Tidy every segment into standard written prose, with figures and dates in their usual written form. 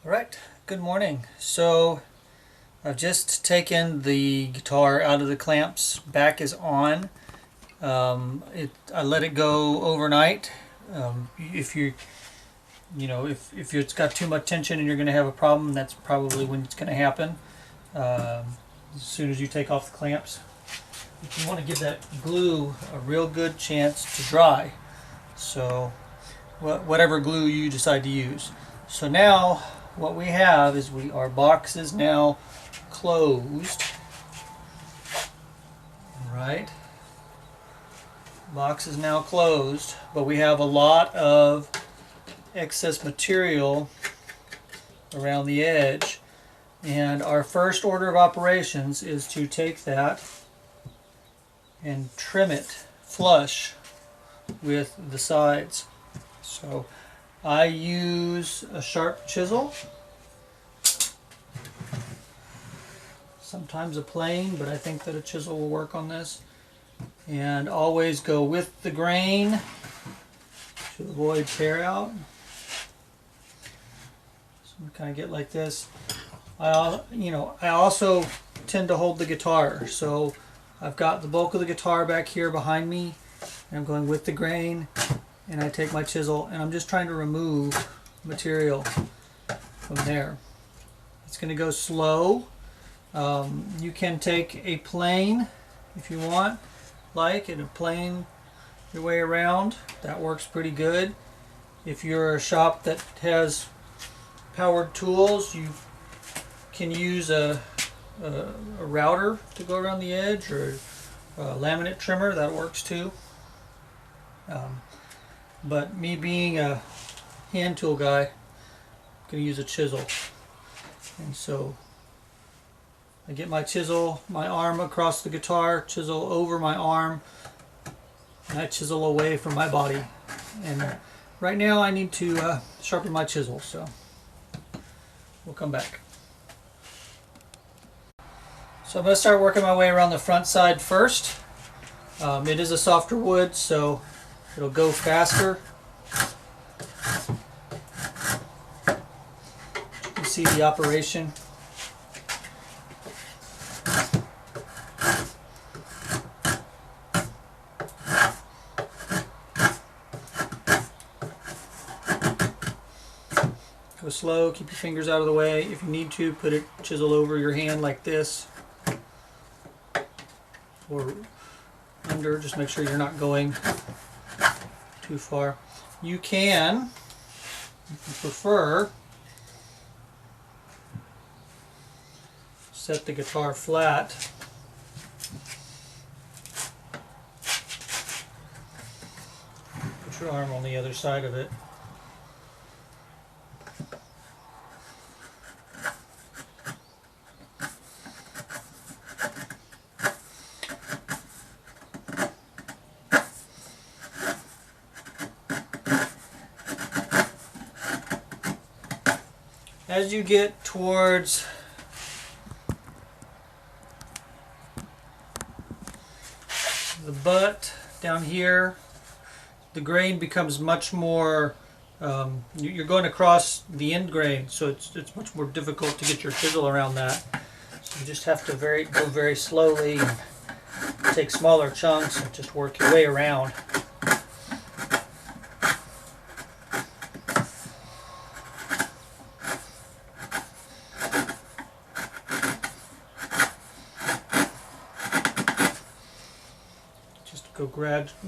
Alright, good morning. So I've just taken the guitar out of the clamps. Back is on. I let it go overnight. If if it's got too much tension and you're going to have a problem, that's probably when it's going to happen. As soon as you take off the clamps, you want to give that glue a real good chance to dry. So whatever glue you decide to use. So now what we have is our box is now closed. Right? Box is now closed, but we have a lot of excess material around the edge. And our first order of operations is to take that and trim it flush with the sides. So I use a sharp chisel, sometimes a plane, but I think that a chisel will work on this. And always go with the grain to avoid tear out. So we kind of get like this. I also tend to hold the guitar, so I've got the bulk of the guitar back here behind me, and I'm going with the grain, and I take my chisel and I'm just trying to remove material from there. It's going to go slow. You can take a plane if you want, and plane your way around. That works pretty good. If you're a shop that has powered tools, you can use a router to go around the edge, or a laminate trimmer. That works too. But me being a hand tool guy, I'm going to use a chisel. And so I get my chisel, my arm across the guitar, chisel over my arm, and I chisel away from my body. And right now I need to sharpen my chisel, so we'll come back. So I'm going to start working my way around the front side first. It is a softer wood, so it'll go faster. You can see the operation. Go slow, keep your fingers out of the way. If you need to, put a chisel over your hand like this, or under. Just make sure you're not going too far. You can, if you prefer, set the guitar flat. Put your arm on the other side of it. As you get towards the butt down here, the grain becomes much more, you're going across the end grain, so it's much more difficult to get your chisel around that. So you just have to go very slowly, and take smaller chunks and just work your way around.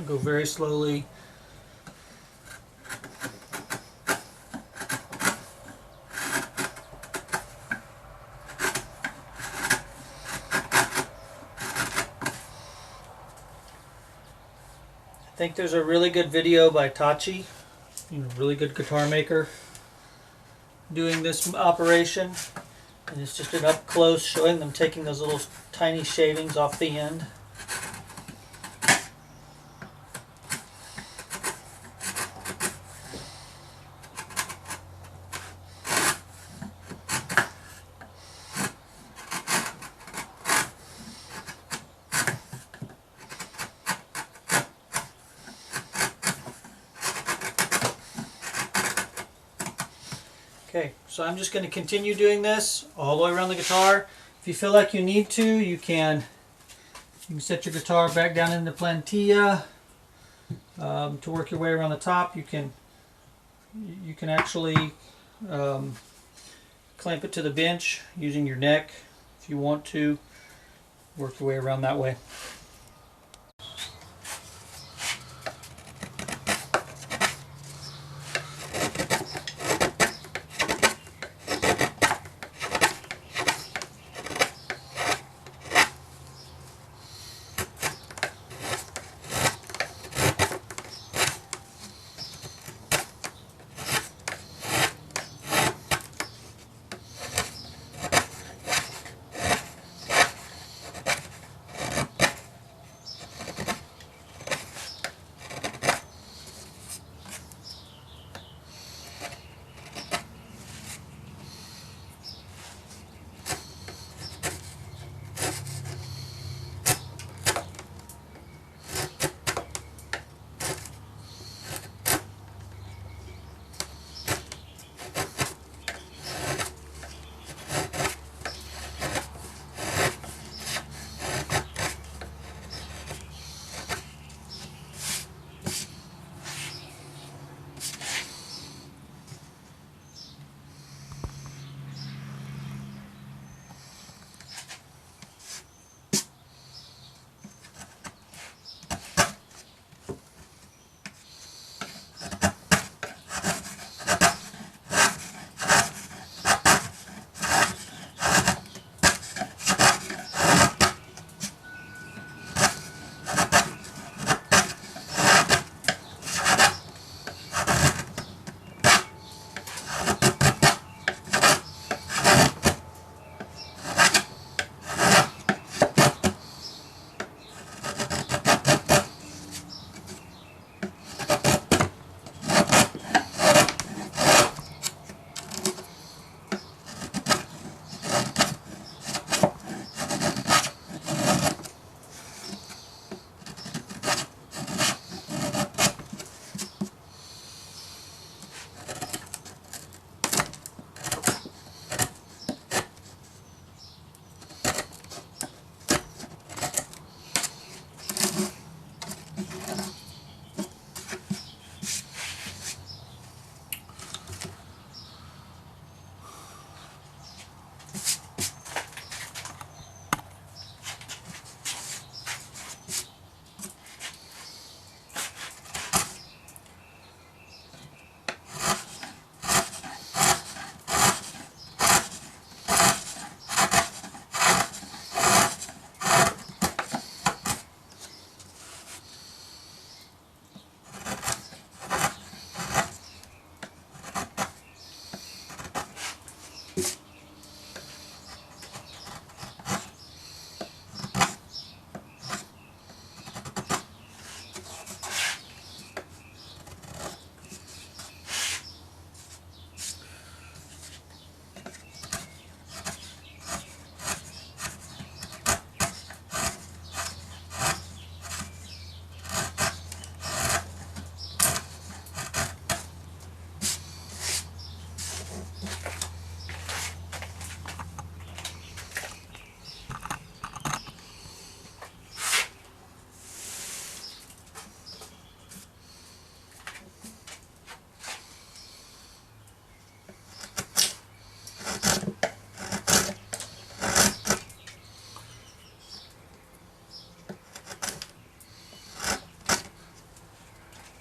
Go very slowly. I think there's a really good video by Tachi, really good guitar maker, doing this operation, and it's just an up close showing them taking those little tiny shavings off the end. Okay, so I'm just going to continue doing this all the way around the guitar. If you feel like you need to, you can set your guitar back down in the plantilla to work your way around the top. You can actually clamp it to the bench using your neck if you want to. Work your way around that way.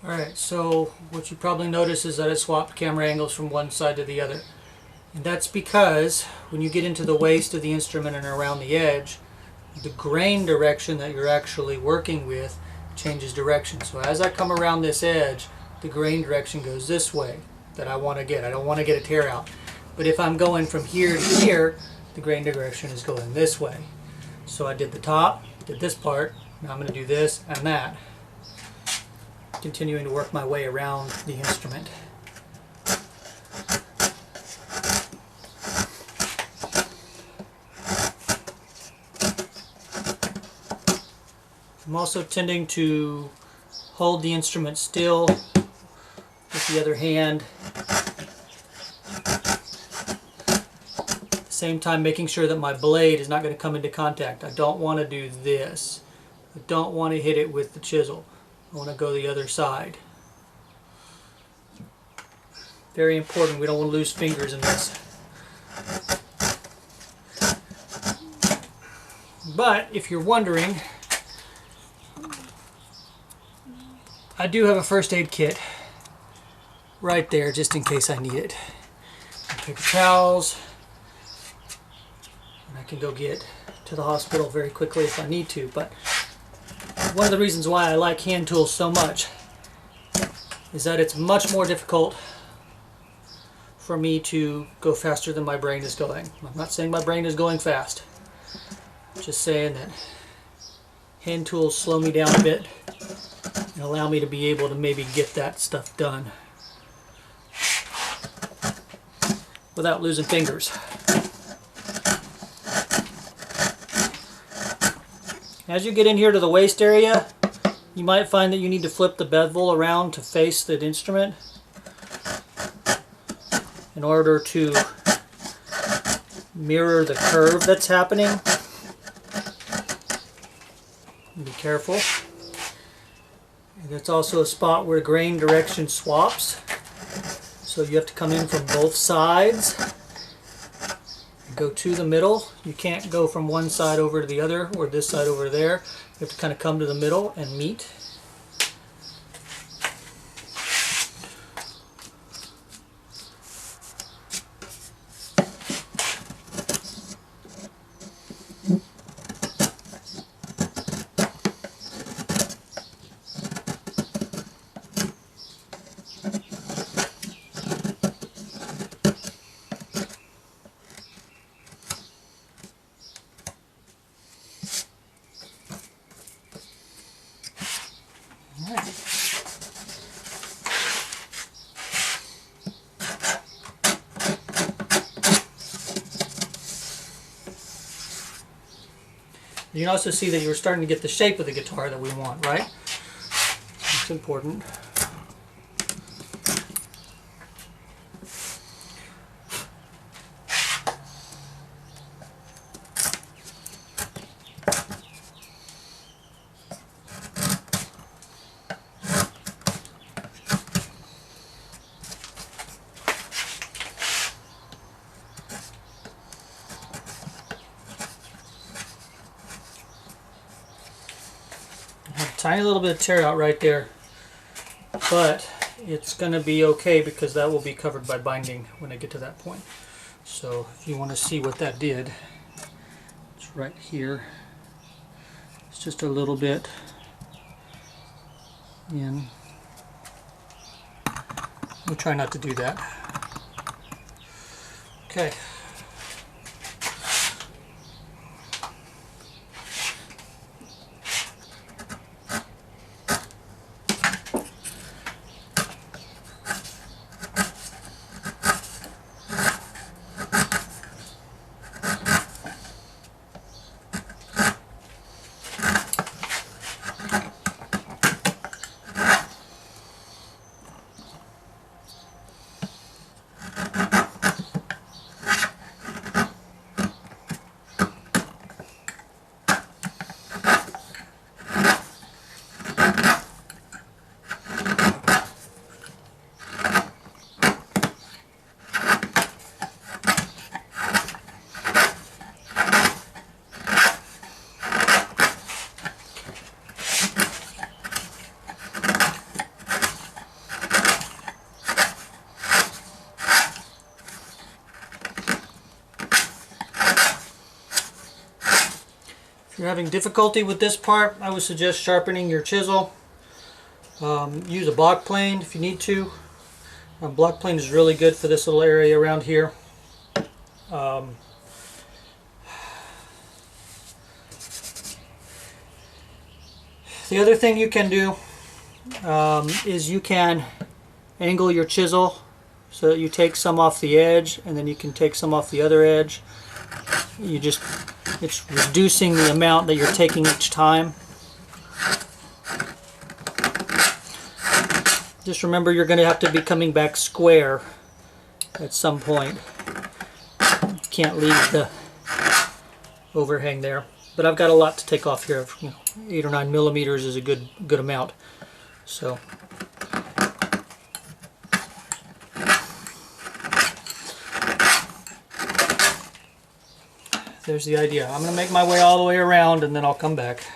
Alright, so what you probably notice is that it swapped camera angles from one side to the other. And that's because when you get into the waist of the instrument and around the edge, the grain direction that you're actually working with changes direction. So as I come around this edge, the grain direction goes this way that I want to get. I don't want to get a tear out. But if I'm going from here to here, the grain direction is going this way. So I did the top, did this part, now I'm going to do this and that. Continuing to work my way around the instrument. I'm also tending to hold the instrument still with the other hand Same time making sure that my blade is not going to come into contact. I don't want to do this. I don't want to hit it with the chisel. I want to go the other side. Very important. We don't want to lose fingers in this. But if you're wondering, I do have a first aid kit right there just in case I need it. Paper towels, and I can go get to the hospital very quickly if I need to. But one of the reasons why I like hand tools so much is that it's much more difficult for me to go faster than my brain is going. I'm not saying my brain is going fast. I'm just saying that hand tools slow me down a bit and allow me to be able to maybe get that stuff done without losing fingers. As you get in here to the waist area, you might find that you need to flip the bevel around to face the instrument in order to mirror the curve that's happening. Be careful. And it's also a spot where grain direction swaps. So you have to come in from both sides and go to the middle. You can't go from one side over to the other or this side over there. You have to kind of come to the middle and meet. You can also see that you're starting to get the shape of the guitar that we want, right? It's important. Tiny little bit of tear out right there, but it's going to be okay because that will be covered by binding when I get to that point. So if you want to see what that did, it's right here. It's just a little bit in. We'll try not to do that. Okay. If you're having difficulty with this part, I would suggest sharpening your chisel. Use a block plane if you need to. A block plane is really good for this little area around here. The other thing you can do is you can angle your chisel so that you take some off the edge and then you can take some off the other edge. It's reducing the amount that you're taking each time. Just remember you're going to have to be coming back square at some point. can't leave the overhang there. But I've got a lot to take off here. 8 or 9 millimeters is a good amount. So there's the idea. I'm going to make my way all the way around and then I'll come back.